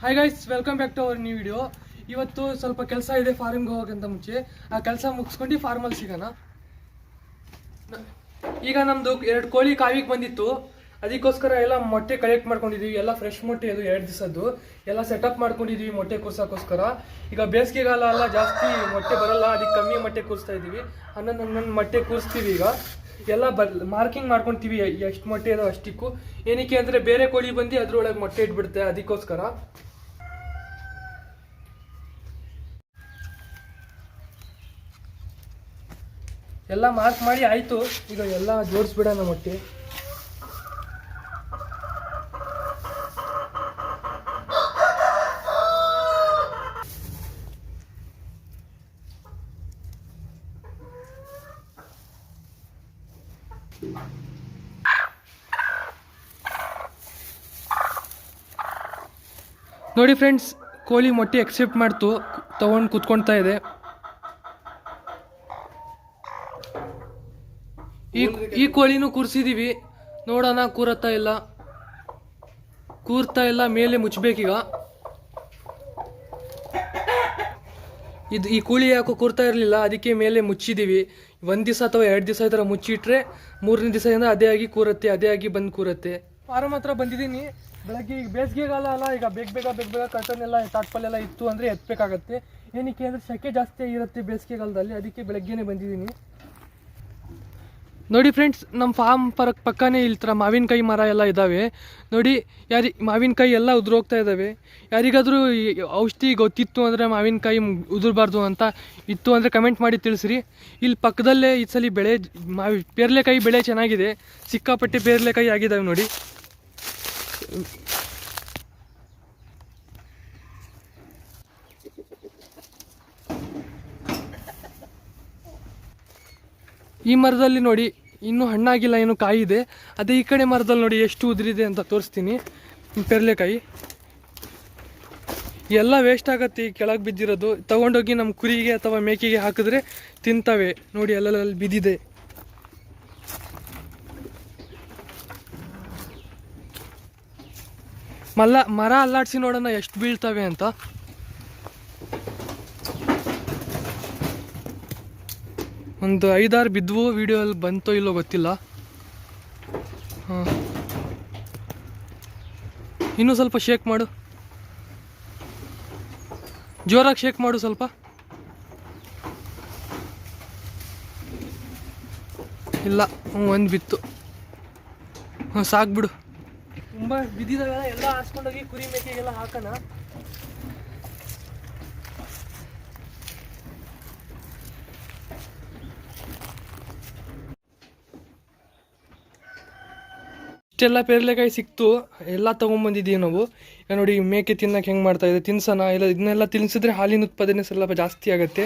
Hi guys, welcome back to our new video. ಇವತ್ತು ಸ್ವಲ್ಪ ಕೆಲಸ ಇದೆ ಫಾರ್ಮಿಂಗ್ ಹೋಗೋಕ್ಕಿಂತ ಮುಂಚೆ. ಆ ಕೆಲಸ ಮುಗಿಸ್ಕೊಂಡು ಫಾರ್ಮಲ್ಲಿ ಸಿಗೋಣ. ಈಗ ನಮ್ಮದು 2 ಕೋಳಿ ಕಾವಿಗೆ ಬಂದಿತ್ತು. ಅದಕ್ಕೋಸ್ಕರ ಎಲ್ಲ ಮೊಟ್ಟೆ ಕಲೆಕ್ಟ್ ಮಾಡ್ಕೊಂಡಿದ್ದೀವಿ. ಎಲ್ಲ ಫ್ರೆಶ್ ಮೊಟ್ಟೆ, ಅದು 2 ದಿವಸದ್ದು ಎಲ್ಲ ಸೆಟಪ್ ಮಾಡ್ಕೊಂಡಿದ್ದೀವಿ ಮೊಟ್ಟೆ ಕೂರ್ಸೋಕ್ಕೋಸ್ಕರ. ಈಗ ಬೇಸಿಗೆಗಾಲ ಎಲ್ಲ ಜಾಸ್ತಿ ಮೊಟ್ಟೆ ಬರಲ್ಲ, ಅದಕ್ಕೆ ಕಮ್ಮಿ ಮೊಟ್ಟೆ ಕೂರಿಸ್ತಾ ಇದ್ದೀವಿ. 11 ಮೊಟ್ಟೆ ಕೂರಿಸ್ತೀವಿ. ಈಗ ಎಲ್ಲ ಮಾರ್ಕಿಂಗ್ ಮಾಡ್ಕೊತೀವಿ ಎಷ್ಟು ಮೊಟ್ಟೆ ಇದಾವೆ ಅಷ್ಟಕ್ಕೂ. ಏನಕ್ಕೆ ಅಂದರೆ ಬೇರೆ ಕೋಳಿ ಬಂದು ಅದ್ರೊಳಗೆ ಮೊಟ್ಟೆ ಇಟ್ಬಿಡುತ್ತೆ, ಅದಕ್ಕೋಸ್ಕರ. ಎಲ್ಲ ಮಾರ್ಕ್ ಮಾಡಿ ಆಯಿತು. ಈಗ ಎಲ್ಲ ಜೋಡಿಸ್ಬಿಡೋಣ ಮೊಟ್ಟೆ. ನೋಡಿ ಫ್ರೆಂಡ್ಸ್, ಕೋಳಿ ಮೊಟ್ಟೆ ಎಕ್ಸೆಪ್ಟ್ ಮಾಡ್ತು, ತಗೊಂಡು ಕುತ್ಕೊಳ್ತಾ ಇದೆ. ಈ ಕೋಳಿನೂ ಕೂರಿಸಿದೀವಿ, ನೋಡೋಣ ಕೂರ್ತಾ ಇಲ್ಲ, ಮೇಲೆ ಮುಚ್ಚಬೇಕೀಗ. ಈ ಕೋಳಿ ಯಾಕೋ ಕೂರ್ತಾ ಇರಲಿಲ್ಲ, ಅದಕ್ಕೆ ಮೇಲೆ ಮುಚ್ಚಿದ್ದೀವಿ. 1 ದಿವಸ ಅಥವಾ 2 ದಿವಸ ಈ ಥರ ಮುಚ್ಚಿಟ್ರೆ 3ನೇ ದಿವಸದಿಂದ ಅದೇ ಆಗಿ ಕೂರುತ್ತೆ, ಅದೇ ಆಗಿ ಬಂದು ಕೂರುತ್ತೆ. ಫಾರಂ ಹತ್ರ ಬಂದಿದ್ದೀನಿ. ಬೆಳಗ್ಗೆ ಈಗ ಬೇಸಿಗೆಗಾಲ ಅಲ್ಲ, ಈಗ ಬೇಗ ಕರ್ಟನ್ ಎಲ್ಲ ತಾಟ್ಪಲ್ಲೆಲ್ಲ ಇತ್ತು ಅಂದರೆ ಎತ್ತಬೇಕಾಗತ್ತೆ. ಏನಕ್ಕೆ ಅಂದರೆ ಸೆಕೆ ಜಾಸ್ತಿ ಇರುತ್ತೆ ಬೇಸಿಗೆಗಾಲದಲ್ಲಿ, ಅದಕ್ಕೆ ಬೆಳಗ್ಗೆನೇ ಬಂದಿದ್ದೀನಿ. ನೋಡಿ ಫ್ರೆಂಡ್ಸ್, ನಮ್ಮ ಫಾರ್ಮ್ ಪಕ್ಕನೇ ಈ ಥರ ಮಾವಿನಕಾಯಿ ಮರ ಎಲ್ಲ ಇದ್ದಾವೆ. ನೋಡಿ, ಮಾವಿನಕಾಯಿ ಎಲ್ಲ ಉದುರೋಗ್ತಾ ಇದ್ದಾವೆ. ಯಾರಿಗಾದರೂ ಔಷಧಿ ಗೊತ್ತಿತ್ತು ಅಂದರೆ ಮಾವಿನಕಾಯಿ ಉದುರಬಾರ್ದು ಅಂತ ಇತ್ತು ಅಂದರೆ ಕಮೆಂಟ್ ಮಾಡಿ ತಿಳಿಸ್ರಿ. ಇಲ್ಲಿ ಪಕ್ಕದಲ್ಲೇ ಈ ಸಲ ಪೇರ್ಲೆಕಾಯಿ ಬೆಳೆ ಚೆನ್ನಾಗಿದೆ, ಸಿಕ್ಕಾಪಟ್ಟೆ ಪೇರ್ಲೆಕಾಯಿ ಆಗಿದ್ದಾವೆ ನೋಡಿ. ಈ ಮರದಲ್ಲಿ ನೋಡಿ ಇನ್ನೂ ಹಣ್ಣಾಗಿಲ್ಲ, ಏನು ಕಾಯಿ ಇದೆ. ಅದೇ ಈ ಕಡೆ ಮರದಲ್ಲಿ ನೋಡಿ ಎಷ್ಟು ಉದುರಿದೆ ಅಂತ ತೋರಿಸ್ತೀನಿ. ಪೇರ್ಲೆಕಾಯಿ ಎಲ್ಲ ವೇಸ್ಟ್ ಆಗತ್ತೆ, ಈ ಕೆಳಗೆ ಬಿದ್ದಿರೋದು ತಗೊಂಡೋಗಿ ನಮ್ಮ ಕುರಿಗೆ ಅಥವಾ ಮೇಕೆಗೆ ಹಾಕಿದ್ರೆ ತಿಂತವೆ. ನೋಡಿ ಅಲ್ಲಲ್ಲಿ ಬಿದ್ದಿದೆ. ಮರ ಅಲ್ಲಾಡಿಸಿ ನೋಡೋಣ ಎಷ್ಟು ಬೀಳ್ತವೆ ಅಂತ. ಒಂದು 5-6 ಬಿದ್ವು. ವಿಡಿಯೋಲ್ಲಿ ಬಂತೋ ಇಲ್ಲೋ ಗೊತ್ತಿಲ್ಲ. ಇನ್ನೂ ಸ್ವಲ್ಪ ಶೇಕ್ ಮಾಡು, ಜೋರಾಗಿ ಶೇಕ್ ಮಾಡು ಸ್ವಲ್ಪ. ಇಲ್ಲ, 1 ಬಿತ್ತು. ಸಾಕ್ಬಿಡು. ತುಂಬ ಬಿದ್ದಿದಾವೆಲ್ಲ, ಎಲ್ಲ ಹಾಸ್ಕೊಂಡೋಗಿ ಕುರಿ ಮೇಕೆಗೆಲ್ಲ ಹಾಕೋಣ. ಇಷ್ಟೆಲ್ಲ ಪೇರ್ಲೆಕಾಯಿ ಸಿಕ್ತು, ಎಲ್ಲ ತೊಗೊಂಬಂದಿದ್ದೀವಿ ನಾವು. ಈಗ ನೋಡಿ ಮೇಕೆ ತಿನ್ನಕ್ಕೆ ಹೆಂಗೆ ಮಾಡ್ತಾ ಇದೆ, ತಿನ್ಸೋಣ. ಇಲ್ಲ ಇದನ್ನೆಲ್ಲ ತಿನ್ಸಿದ್ರೆ ಹಾಲಿನ ಉತ್ಪಾದನೆ ಸ್ವಲ್ಪ ಜಾಸ್ತಿ ಆಗುತ್ತೆ.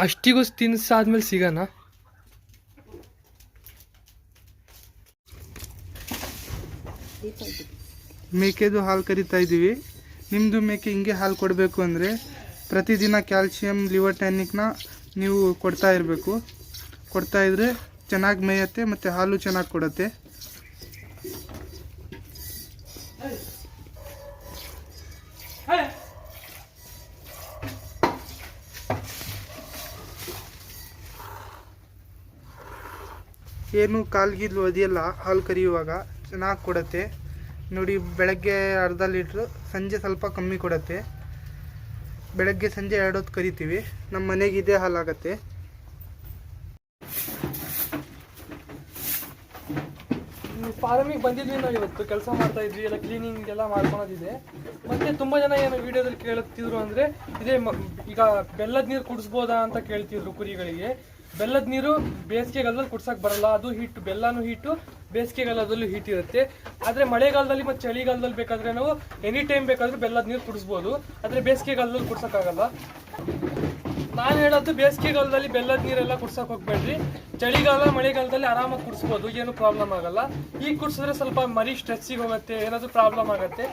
ಅಷ್ಟಿಗೂ ತಿನ್ಸಾದ್ಮೇಲೆ ಸಿಗೋಣ. ಮೇಕೆದು ಹಾಲು ಕರಿತಾ ಇದ್ದೀವಿ. ನಿಮ್ಮದು ಮೇಕೆ ಹಿಂಗೆ ಹಾಲು ಕೊಡಬೇಕು ಅಂದರೆ ಪ್ರತಿದಿನ ಕ್ಯಾಲ್ಶಿಯಂ, ಲಿವರ್ ಟಾನಿಕ್ನ ನೀವು ಕೊಡ್ತಾ ಇರಬೇಕು. ಕೊಡ್ತಾ ಇದ್ದರೆ ಚೆನ್ನಾಗಿ ಮೇಯುತ್ತೆ ಮತ್ತು ಹಾಲು ಚೆನ್ನಾಗಿ ಕೊಡುತ್ತೆ. ಏನು ಕಾಲ್ಗಿದ್ಲು ಒದಿಯಲ್ಲ, ಹಾಲು ಕರಿಯುವಾಗ ಚೆನ್ನಾಗಿ ಕೊಡುತ್ತೆ. ನೋಡಿ, ಬೆಳಗ್ಗೆ ಅರ್ಧ ಲೀಟ್ರು, ಸಂಜೆ ಸ್ವಲ್ಪ ಕಮ್ಮಿ ಕೊಡುತ್ತೆ. ಬೆಳಗ್ಗೆ ಸಂಜೆ 2 ಹೊತ್ತು ಕರಿತೀವಿ. ನಮ್ಮ ಮನೆಗೆ ಇದೇ ಹಾಲಾಗತ್ತೆ. ಫಾರ್ಮಿಗೆ ಬಂದಿದ್ವಿ ನಾವು ಇವತ್ತು, ಕೆಲಸ ಮಾಡ್ತಾ ಇದ್ವಿ, ಎಲ್ಲ ಕ್ಲೀನಿಂಗ್ ಎಲ್ಲ ಮಾಡ್ಕೊಳೋದಿದೆ. ಮತ್ತೆ ತುಂಬ ಜನ ಏನು ವಿಡಿಯೋದಲ್ಲಿ ಕೇಳುತ್ತಿದ್ರು ಅಂದರೆ ಈಗ ಬೆಲ್ಲದ ನೀರು ಕುಡಿಸ್ಬೋದಾ ಅಂತ ಕೇಳ್ತಿದ್ರು ಕುರಿಗಳಿಗೆ. ಬೆಲ್ಲದ ನೀರು ಬೇಸಿಗೆಗಾಲದಲ್ಲಿ ಕುಡ್ಸಕ್ಕೆ ಬರಲ್ಲ, ಅದು ಹೀಟು, ಬೆಲ್ಲನೂ ಹೀಟು, ಬೇಸಿಗೆಗಾಲದಲ್ಲೂ ಹೀಟ್ ಇರುತ್ತೆ. ಆದರೆ ಮಳೆಗಾಲದಲ್ಲಿ ಮತ್ತು ಚಳಿಗಾಲದಲ್ಲಿ ಬೇಕಾದರೆ ನಾವು ಎನಿ ಟೈಮ್ ಬೇಕಾದರೂ ಬೆಲ್ಲದ ನೀರು ಕುಡಿಸ್ಬೋದು, ಆದರೆ ಬೇಸಿಗೆಗಾಲದಲ್ಲಿ ಕುಡ್ಸೋಕ್ಕಾಗಲ್ಲ. ನಾನು ಹೇಳೋದು ಬೇಸಿಗೆಗಾಲದಲ್ಲಿ ಬೆಲ್ಲದ ನೀರೆಲ್ಲ ಕುಡ್ಸೋಕೆ ಹೋಗ್ಬೇಡ್ರಿ. ಚಳಿಗಾಲ ಮಳೆಗಾಲದಲ್ಲಿ ಆರಾಮಾಗಿ ಕುಡಿಸ್ಬೋದು, ಏನು ಪ್ರಾಬ್ಲಮ್ ಆಗಲ್ಲ. ಈಗ ಕುಡಿಸಿದ್ರೆ ಸ್ವಲ್ಪ ಮರಿ ಸ್ಟ್ರೆಸ್ಸಿಗೆ ಹೋಗುತ್ತೆ, ಏನಾದರೂ ಪ್ರಾಬ್ಲಮ್ ಆಗುತ್ತೆ.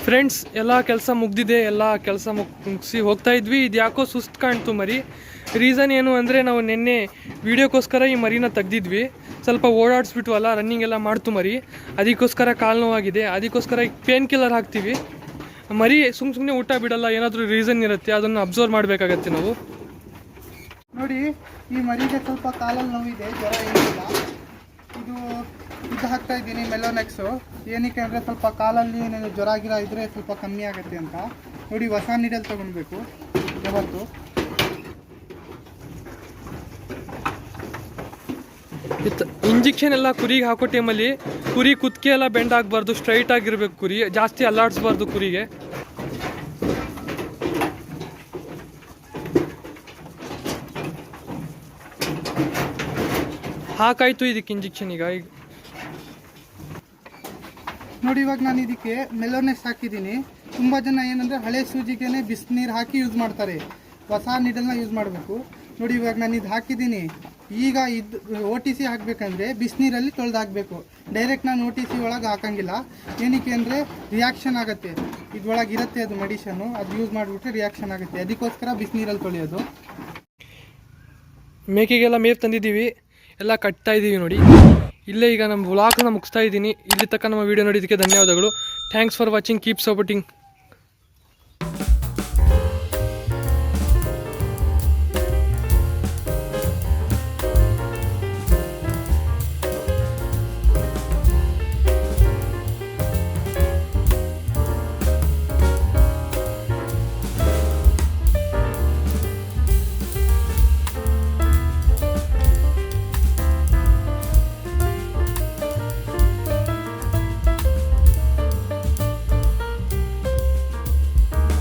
ಫ್ರೆಂಡ್ಸ್ ಎಲ್ಲ ಕೆಲಸ ಮುಗ್ದಿದೆ, ಎಲ್ಲ ಕೆಲಸ ಮುಗಿಸಿ ಹೋಗ್ತಾ ಇದ್ವಿ. ಇದು ಯಾಕೋ ಸುಸ್ತು ಕಾಣ್ತು ಮರಿ. ರೀಸನ್ ಏನು ಅಂದರೆ ನಾವು ನಿನ್ನೆ ವೀಡಿಯೋಕ್ಕೋಸ್ಕರ ಈ ಮರಿನ ತೆಗ್ದಿದ್ವಿ. ಸ್ವಲ್ಪ ಓಡಾಡಿಸ್ಬಿಟ್ವಲ್ಲ, ರನ್ನಿಂಗ್ ಎಲ್ಲ ಮಾಡ್ತು ಮರಿ, ಅದಕ್ಕೋಸ್ಕರ ಕಾಲು ನೋವಾಗಿದೆ. ಅದಕ್ಕೋಸ್ಕರ ಈಗ ಪೇನ್ ಕಿಲ್ಲರ್ ಹಾಕ್ತೀವಿ. ಮರಿ ಸುಮ್ಮನೆ ಊಟ ಬಿಡಲ್ಲ, ಏನಾದರೂ ರೀಸನ್ ಇರುತ್ತೆ, ಅದನ್ನು ಅಬ್ಸರ್ವ್ ಮಾಡಬೇಕಾಗತ್ತೆ ನಾವು. ನೋಡಿ, ಈ ಮರಿಗೆ ಸ್ವಲ್ಪ ಕಾಲಲ್ಲಿ ನೋವಿದೆ, ಜ್ವರ ಏನಿಲ್ಲ. ಇದು ಹಾಕ್ತಾ ಇದ್ದೀನಿ ಮೆಲೋನೆಕ್ಸು. ಏನಕ್ಕೆ ಅಂದರೆ ಸ್ವಲ್ಪ ಕಾಲಲ್ಲಿ ಏನೇನು ಜ್ವರ ಗಿರ ಇದ್ದರೆ ಸ್ವಲ್ಪ ಕಮ್ಮಿ ಆಗುತ್ತೆ ಅಂತ. ನೋಡಿ, ಹೊಸ ನೀಡಲ್ ತೊಗೊಳ್ಬೇಕು ಯಾವತ್ತು. ಇಂಜೆಕ್ಷನ್ ಎಲ್ಲ ಕುರಿಗೆ ಹಾಕೋ ಟೈಮಲ್ಲಿ ಕುರಿ ಕುತ್ತಿಗೆ ಎಲ್ಲ ಬೆಂಡ್ ಆಗಬಾರ್ದು, ಸ್ಟ್ರೈಟ್ ಆಗಿರ್ಬೇಕು. ಕುರಿ ಜಾಸ್ತಿ ಅಲ್ಲಾಡಿಸ್ಬಾರ್ದು ಕುರಿಗೆ. ಹಾಕಾಯ್ತು ಇದಕ್ಕೆ ಇಂಜೆಕ್ಷನ್. ಈಗ ನೋಡಿ, ಇವಾಗ ನಾನು ಇದಕ್ಕೆ ಮೆಲೋನೆಕ್ಸ್ ಹಾಕಿದ್ದೀನಿ. ತುಂಬ ಜನ ಏನಂದರೆ ಹಳೆ ಸೂಜಿಗೆ ಬಿಸಿನೀರು ಹಾಕಿ ಯೂಸ್ ಮಾಡ್ತಾರೆ, ಹೊಸ ನೀಡಲ್ನ ಯೂಸ್ ಮಾಡಬೇಕು. ನೋಡಿ, ಇವಾಗ ನಾನು ಇದು ಹಾಕಿದ್ದೀನಿ. ಈಗ ಇದು OTC ಹಾಕಬೇಕಂದ್ರೆ ಬಿಸಿನೀರಲ್ಲಿ ತೊಳೆದು ಹಾಕಬೇಕು. ಡೈರೆಕ್ಟ್ ನಾನು OTC ಒಳಗೆ ಹಾಕಂಗಿಲ್ಲ. ಏನಕ್ಕೆ ಅಂದರೆ ರಿಯಾಕ್ಷನ್ ಆಗುತ್ತೆ, ಇದ್ರೊಳಗೆ ಇರುತ್ತೆ ಅದು ಮೆಡಿಷನು, ಅದು ಯೂಸ್ ಮಾಡಿಬಿಟ್ರೆ ರಿಯಾಕ್ಷನ್ ಆಗುತ್ತೆ. ಅದಕ್ಕೋಸ್ಕರ ಬಿಸಿನೀರಲ್ಲಿ ತೊಳೆಯೋದು. ಮೇಕೆಗೆಲ್ಲ ಮೇವು ತಂದಿದ್ದೀವಿ, ಎಲ್ಲ ಕಟ್ತಾ ಇದ್ದೀವಿ. ನೋಡಿ, ಇಲ್ಲೇ ಈಗ ನಮ್ಮ ವ್ಲಾಗ್ನ ಮುಗಿಸ್ತಾ ಇದ್ದೀನಿ. ಇಲ್ಲಿ ತನಕ ನಮ್ಮ ವೀಡಿಯೋ ನೋಡಿದ್ದಕ್ಕೆ ಧನ್ಯವಾದಗಳು. Thanks for watching, keep supporting.